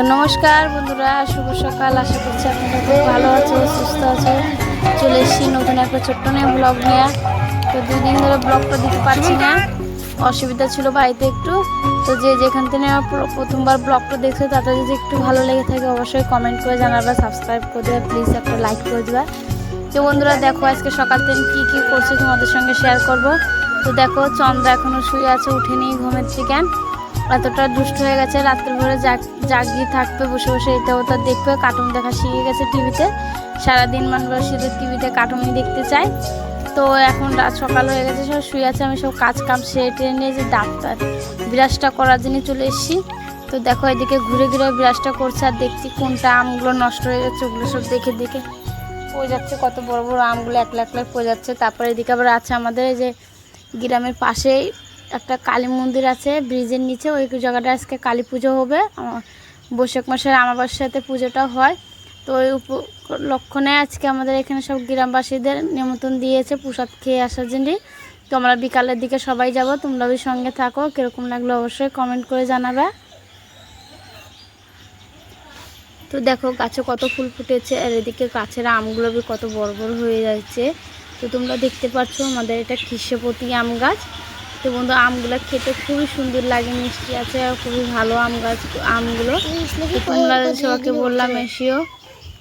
নমস্কার বন্ধুরা, শুভ সকাল। আশা করছি আপনারা খুব ভালো আছো, সুস্থ আছো। চলে এসেছি নতুন একটা ছোট্ট নিয়ে ব্লগ নিয়ে। তো 2 দিন ধরে ব্লগটা দিতে পারছি না, অসুবিধা ছিল বাড়িতে একটু। তো যে যেখান থেকে প্রথমবার ব্লগটা দেখছো তাদের যদি একটু ভালো লেগে থাকে অবশ্যই কমেন্ট করে জানাবা, সাবস্ক্রাইব করে দেবে, প্লিজ একটা লাইক করে দেবা। তো বন্ধুরা দেখো আজকে সকাল থেকে কী করছে তোমাদের সঙ্গে শেয়ার করব। তো দেখো চন্দ্রা এখনও শুয়ে আছে, উঠেনি ঘুমের থেকে। এতটা দুষ্ট হয়ে গেছে, রাত্রে ভরে জাগিয়ে থাকবে, বসে বসে এটা ওটা দেখবে, কার্টুন দেখা শিখে গেছে টিভিতে। সারাদিন মানুষ শুধু টিভিতে কার্টুনই দেখতে চায়। তো এখন রাত সকাল হয়ে গেছে, সব শুয়ে আছে। আমি সব কাজ কাম সেরে নিয়ে যে ডাক্তার বিরাজটা করার জন্য চলে এসেছি। তো দেখো এদিকে ঘুরে ঘুরে বিরাজটা করছে, আর দেখছি কোনটা আমগুলো নষ্ট হয়ে গেছে ওগুলো সব দেখে দেখে পড়ে যাচ্ছে। কত বড় বড় আমগুলো একলা একলা পড়ে যাচ্ছে। তারপরে এদিকে আবার আছে আমাদের এই যে গ্রামের পাশেই একটা কালী মন্দির আছে ব্রিজের নিচে, ওই জায়গাটা আজকে কালী পুজো হবে। বৈশাখ মাসের আমাবস্যাতে পুজোটা হয়। তো ওই উপলক্ষণে আজকে আমাদের এখানে সব গ্রামবাসীদের নিমন্ত্রণ দিয়েছে প্রসাদ খেয়ে আসার জন্য। তো আমরা বিকালের দিকে সবাই যাব, তোমরা ওই সঙ্গে থাকো। কীরকম লাগলো অবশ্যই কমেন্ট করে জানাবে। তো দেখো গাছে কত ফুল ফুটেছে, আর এদিকে গাছের আমগুলো কত বড় বড় হয়ে যাচ্ছে। তো তোমরা দেখতে পাচ্ছ আমাদের এটা কৃষ্ণপতি আম গাছ। তো বন্ধু আমগুলো খেতে খুবই সুন্দর লাগে, মিষ্টি আছে, আর খুবই ভালো আম গাছ আমগুলো। তোমরা সবাইকে বললাম এসিও।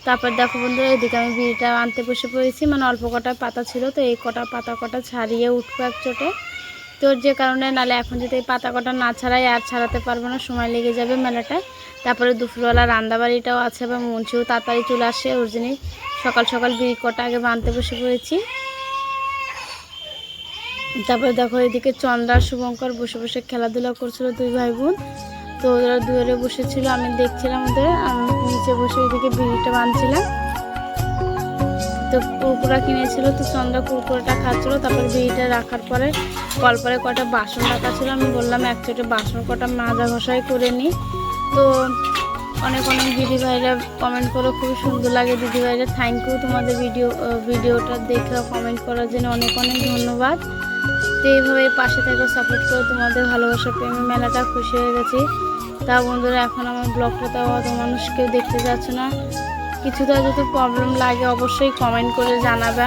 তারপর দেখো বন্ধুরা এদিকে আমি বিড়িটা আনতে বসে পড়েছি, মানে অল্প কটা পাতা ছিল, তো এই কটা পাতা কটা ছাড়িয়ে উঠবো এক চোটে। তো যে কারণে নালে এখন যদি এই পাতা কটা না ছাড়াই আর ছাড়াতে পারবো না, সময় লেগে যাবে মেলাটায়। তারপরে দুপুরবেলা রান্নাবাড়িটাও আছে, বা মুন্সিও তাড়াতাড়ি চলে আসে, ওর জন্যই সকাল সকাল বিড়ি কটা আগে বানতে বসে পড়েছি। তারপরে দেখো এদিকে চন্দ্রা শুভঙ্কর বসে বসে খেলাধুলা করছিল, 2 ভাই বোন। তো ওরা দুয়ারে বসেছিল, আমি দেখছিলাম ওদের, আমি নিচে বসে এদিকে বিড়িটা বানছিলাম। তো কুরকুরা কিনেছিল, তো চন্দ্রা কুরকুরাটা খাচ্ছিলো। তারপরে বিড়িটা রাখার পরে কলপারে কটা বাসন রাখা ছিল, আমি বললাম এক চোটে বাসন কটা মাজা ঘষাই করে নিই। তো অনেক অনেক দিদিভাইরা কমেন্ট করে, খুবই সুন্দর লাগে দিদিভাইরা, থ্যাংক ইউ তোমাদের ভিডিওটা দেখে কমেন্ট করার জন্য অনেক অনেক ধন্যবাদ। তো এইভাবে পাশে থেকে সাপোর্ট করে তোমাদের ভালোবাসা প্রেমে মেলাটা খুশি হয়ে গেছি। তা বন্ধুরা এখন আমার ব্লগটা তাও অত মানুষ কেউ দেখতে যাচ্ছে না, কিছুটা যদি প্রবলেম লাগে অবশ্যই কমেন্ট করে জানাবে।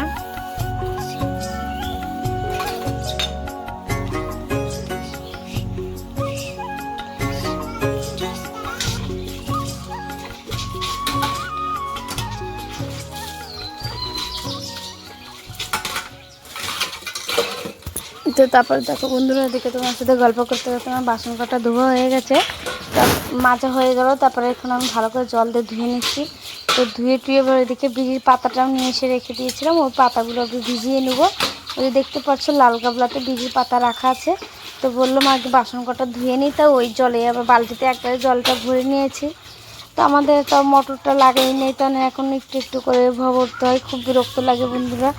তো তারপর দেখো বন্ধুরা এদিকে তোমার সাথে গল্প করতে করতে আমার বাসন কটা ধোয়া হয়ে গেছে, মাজা হয়ে গেল। তারপরে এখন আমি ভালো করে জল দিয়ে ধুয়ে নিচ্ছি। তো ধুয়ে টুয়ে এবার এদিকে বিড়ির পাতাটাও নিয়ে এসে রেখে দিয়েছিলাম, ওই পাতাগুলো ভিজিয়ে নেবো। ওই দেখতে পাচ্ছ লাল গাবলাতে বিড়ির পাতা রাখা আছে। তো বললাম আগে বাসন কটা ধুয়ে নিই, তা ওই জলে আবার বালতিতে একবারে জলটা ভরে নিয়েছি। তো আমাদের তো মোটরটা লাগাই নেই, তো এখন একটু একটু করে ভরতে হয়, খুব বিরক্ত লাগে বন্ধুরা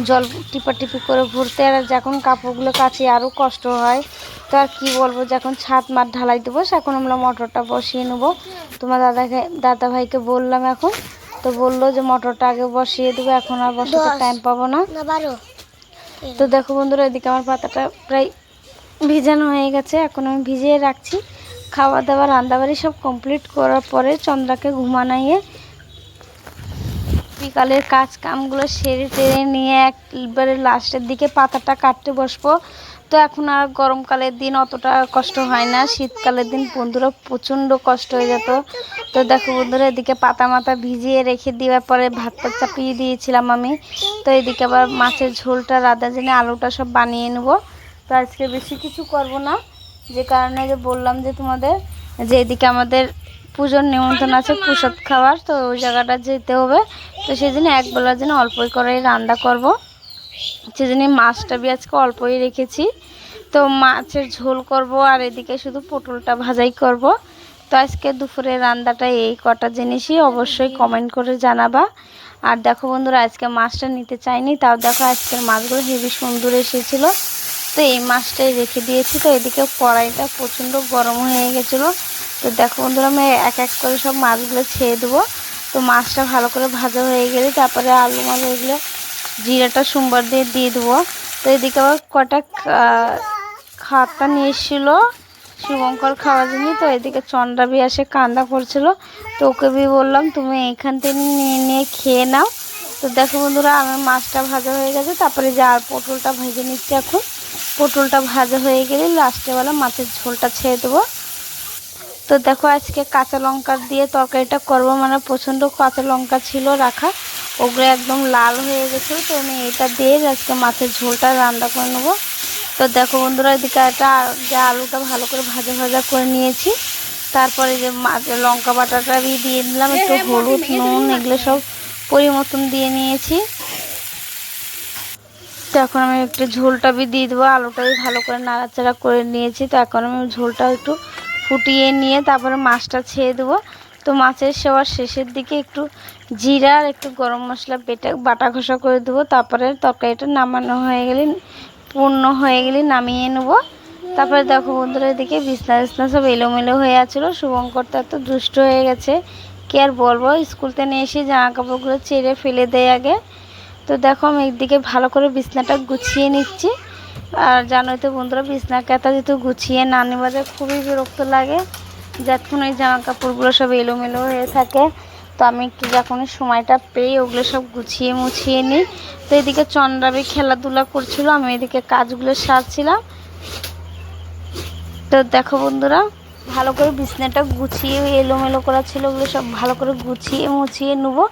জল টিপাটিপি করে ভরতে। আর যখন কাপড়গুলো কাচি আরও কষ্ট হয়। তো আর কী বলবো, যখন ছাদ মাঠ ঢালাই দেবো এখন আমরা মোটরটা বসিয়ে নেবো। তোমার দাদা ভাইকে বললাম এখন, তো বললো যে মোটরটা আগে বসিয়ে দেবো, এখন আর বসাতে টাইম পাবো না। তো দেখো বন্ধুরা এদিকে আমার পাতাটা প্রায় ভিজানো হয়ে গেছে, এখন আমি ভিজিয়ে রাখছি। খাওয়া দাওয়া রান্নাবাড়ি সব কমপ্লিট করার পরে চন্দ্রাকে ঘুমানাইয়ে বিকালের কাজ কামগুলো সেরে টেরে নিয়ে একবারে লাস্টের দিকে পাতাটা কাটতে বসবো। তো এখন আর গরমকালের দিন অতটা কষ্ট হয় না, শীতকালের দিন বন্ধুরা প্রচণ্ড কষ্ট হয়ে যেত। তো দেখো বন্ধুরা এদিকে পাতা মাথা ভিজিয়ে রেখে দেওয়ার পরে ভাতটা চাপিয়ে দিয়েছিলাম আমি। তো এদিকে আবার মাছের ঝোলটা রাঁধার জন্য আলুটা সব বানিয়ে নেব। তো আজকে বেশি কিছু করব না, যে কারণে যে বললাম যে তোমাদের যে এদিকে আমাদের পুজোর নিমন্ত্রণ আছে প্রসাদ খাওয়ার, তো ওই জায়গাটা যেতে হবে। তো সেই জন্য একবেলার জন্য অল্পই করে রান্না করব, সেজন্য মাছটা আজকে অল্পই রেখেছি। তো মাছের ঝোল করব, আর এদিকে শুধু পটলটা ভাজাই করব। তো আজকে দুপুরের রান্নাটা এই কটা জিনিসই অবশ্যই কমেন্ট করে জানাবা। আর দেখো বন্ধুরা আজকে মাছটা নিতে চাইনি, তাও দেখো আজকের মাছগুলো হেবি সুন্দর এসেছিলো। তো এই মাছটাই রেখে দিয়েছি। তো এদিকে কড়াইটা প্রচণ্ড গরম হয়ে গেছিলো। তো দেখো বন্ধুরা আমি এক এক করে সব মাছগুলো ছেড়ে দেবো। তো মাছটা ভালো করে ভাজা হয়ে গেলে তারপরে আলু মালু এগুলো জিরাটা সোমবার দিয়ে দেবো। তো এদিকে আবার কটা খাতা নিয়ে এসেছিলো, শুভঙ্কর খাওয়ার জন্য। তো এদিকে চন্দ্রাবি এসে কান্না করছিল, তো ওকে বি বললাম তুমি এখান থেকে নিয়ে নিয়ে খেয়ে নাও। তো দেখো বন্ধুরা আমার মাছটা ভাজা হয়ে গেছে, তারপরে যে আর পটলটা ভেজে নিচ্ছি। এখন পটলটা ভাজা হয়ে গেলে লাস্টেবেলা মাছের ঝোলটা ছেড়ে দেবো। তো দেখো আজকে কাঁচা লঙ্কা দিয়ে তরকারিটা করব, মানে প্রচণ্ড কাঁচা লঙ্কা ছিল রাখা, ওগুলো একদম লাল হয়ে গেছিলো। তো আমি এটা দিয়ে আজকে মাছের ঝোলটা রান্না করে নেবো। তো দেখো বন্ধুরা এদিকে একটা যে আলুটা ভালো করে ভাজা ভাজা করে নিয়েছি, তারপরে যে মাছের লঙ্কা বাটাটা দিয়ে দিলাম, একটু হলুদ নুন এগুলো সব পরিমতন দিয়ে নিয়েছি। তো এখন আমি একটু ঝোলটা দিয়ে দেবো, আলুটা ভালো করে নাড়াচাড়া করে নিয়েছি। তো এখন আমি ঝোলটা একটু ফুটিয়ে নিয়ে তারপরে মাছটা ছেড়ে দেবো। তো মাছের সেবার শেষের দিকে একটু জিরা আর একটু গরম মশলা বাটা ঘষা করে দেবো। তারপরে তরকারিটা নামানো হয়ে গেলে পূর্ণ হয়ে গেলে নামিয়ে নেব। তারপরে দেখো বন্ধুরা এদিকে বিছনা বিছনা সব এলোমেলো হয়ে আছিল। শুভঙ্কর তো এত দুষ্ট হয়ে গেছে কি আর বলবো, স্কুল থেকে নিয়ে এসে জামা কাপড়গুলো ছেড়ে ফেলে দেয় আগে। তো দেখো আমি একদিকে ভালো করে বিছনাটা গুছিয়ে নিচ্ছি। আর জানোই তো বন্ধুরা বিছনা কাঁথা যেহেতু গুছিয়ে না নেওয়া যায় খুবই বিরক্ত লাগে, যখন ওই জামা কাপড়গুলো সব এলোমেলো হয়ে থাকে। তো আমি একটু যখন সময়টা পেয়ে ওগুলো সব গুছিয়ে মুছিয়ে নিই। তো এদিকে চন্দ্রাবি খেলাধুলা করছিল, আমি এদিকে কাজগুলো সারছিলাম। তো দেখো বন্ধুরা ভালো করে বিছনাটা গুছিয়ে এলোমেলো করা ছিল, ওগুলো সব ভালো করে গুছিয়ে মুছিয়ে নেবো।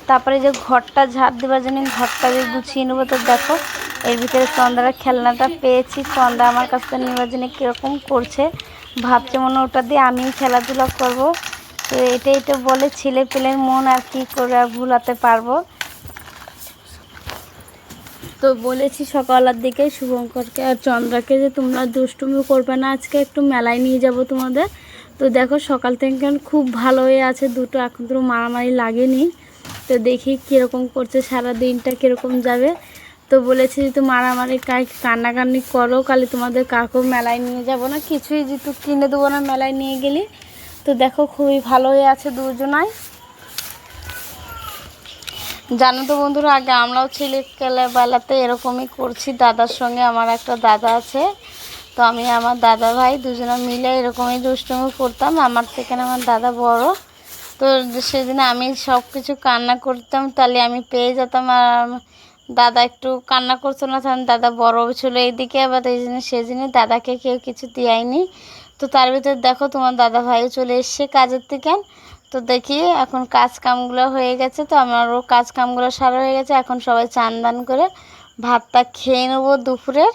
তারপরে যে ঘরটা ঝাড় দেওয়ার জন্য ঘরটা দিয়ে গুছিয়ে নেবো। তো দেখো এর ভিতরে চন্দ্রার খেলনাটা পেয়েছি, চন্দ্রা আমার কাছ থেকে নেওয়ার জন্য কীরকম করছে, ভাবছে মনে ওটা দিয়ে আমি খেলাধুলা করব। তো এটাই তো বলে ছেলে পেলের মন, আর কি করে আর ভুলাতে পারবো। তো বলেছি সকালের দিকে শুভঙ্করকে আর চন্দ্রাকে যে তোমরা দুষ্টুমি করবে না, আজকে একটু মেলায় নিয়ে যাব তোমাদের। তো দেখো সকাল থেকে খুব ভালো হয়ে আছে দুটো, এখন তো মারামারি লাগেনি। তো দেখি কীরকম করছে, সারা দিনটা কীরকম যাবে। তো বলেছি যে তো মারামারি কান্নাকান্নি করো, কালি তোমাদের কাকেও মেলায় নিয়ে যাব না, কিছুই যেহেতু কিনে দেবো না মেলায় নিয়ে গেলি। তো দেখো খুবই ভালো হয়ে আছে দুজনাই। জানো তো বন্ধুরা আগে আমরাও ছেলেবেলাতে এরকমই করছি, দাদার সঙ্গে, আমার একটা দাদা আছে। তো আমি আমার দাদা ভাই দুজনে মিলে এরকমই দুষ্টুমি করতাম। আমার থেকে আমার দাদা বড়, তো সেদিন আমি সব কিছু কান্না করতাম, তাহলে আমি পেয়ে যেতাম। আর দাদা একটু কান্না করতো না, তখন দাদা বড় ছিল এইদিকে, আবার এই জন্য সেদিনই দাদাকে কেউ কিছু দেয়নি। তো তার ভিতরে দেখো তোমার দাদা ভাইও চলে এসছে কাজের থেকে। তো দেখি এখন কাজ কামগুলো হয়ে গেছে, তো আমারও কাজ কামগুলো সারা হয়ে গেছে। এখন সবাই চান দান করে ভাতটা খেয়ে নেবো দুপুরের।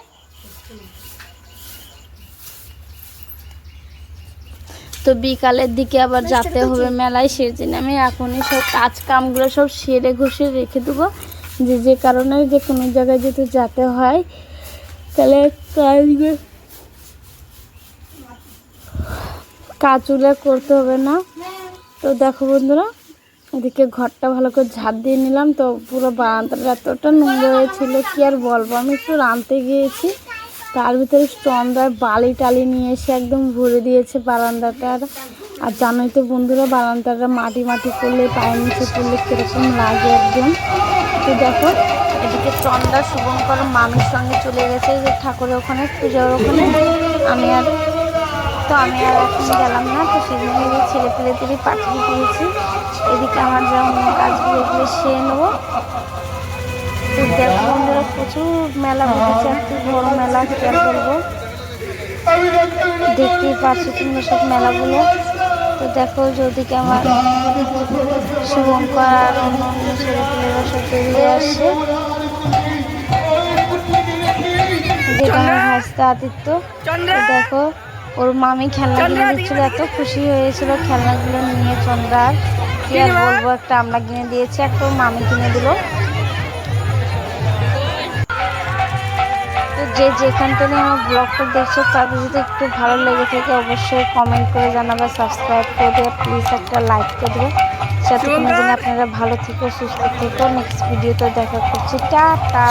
তো বিকালের দিকে আবার যেতে হবে মেলায়, সেদিন আমি এখনই সব কাজ কামগুলো সব সেরে ঘষে রেখে দেবো, যে কারণে যে কোনো জায়গায় যেহেতু যেতে হয় তাহলে কাজগুলো করতে হবে না। তো দেখো বন্ধুরা এদিকে ঘরটা ভালো করে ঝাড় দিয়ে নিলাম। তো পুরো বারান্দাটা এতটা নোংরা হয়েছিল কি আর বলবো, আমি একটু রাঁধতে গিয়েছি, তার ভিতরে চন্দ্রার বালি টালি নিয়ে এসে একদম ভরে দিয়েছে বারান্দাটা। আর জানোই তো বন্ধুরা বারান্দাটা মাটি মাটি করলে পায়ের নিচে পড়লে কীরকম লাগে একদম। তো দেখো এদিকে চন্দ্রা শুভঙ্কর মামির সঙ্গে চলে গেছে যে ঠাকুরের ওখানে পূজার ওখানে। আমি আর এখন গেলাম না, তো সেদিন ছেলে পেলে পাঠিয়ে দিয়েছি। এদিকে আমার যেমন কাজগুলো এগুলো সেরে নেবো। তো দেখো বন্ধুরা প্রচুর মেলা বসেছে, একটু বড় মেলা শেয়ার করবো, দেখতেই পাচ্ছি তোমরা সব মেলাগুলো। তো দেখো যদিকে আমার শুভঙ্কর আর অন্য অন্য ছেলেপেলেরা সব বেরিয়ে আসছে, যেটা আমার ভাস্তা আদিত্য। তো দেখো ওর মামি খেলনা কিনে দিচ্ছিল, এত খুশি হয়েছিল খেলনাগুলো নিয়ে চন্দ্রার, কি আর বলবো, একটা আমরা কিনে দিয়েছি, একটা ওর মামি কিনে দিল। তো যে যেখান থেকে আমার ব্লগটা দেখছো তাদের যদি একটু ভালো লেগে থাকে অবশ্যই কমেন্ট করে জানাবে, সাবস্ক্রাইব করে দেবে, প্লিজ একটা লাইক করে দেবে। ততক্ষণের জন্য আপনারা ভালো থেকো, সুস্থ থেকো। নেক্সট ভিডিওতে দেখা করছি, টাটা।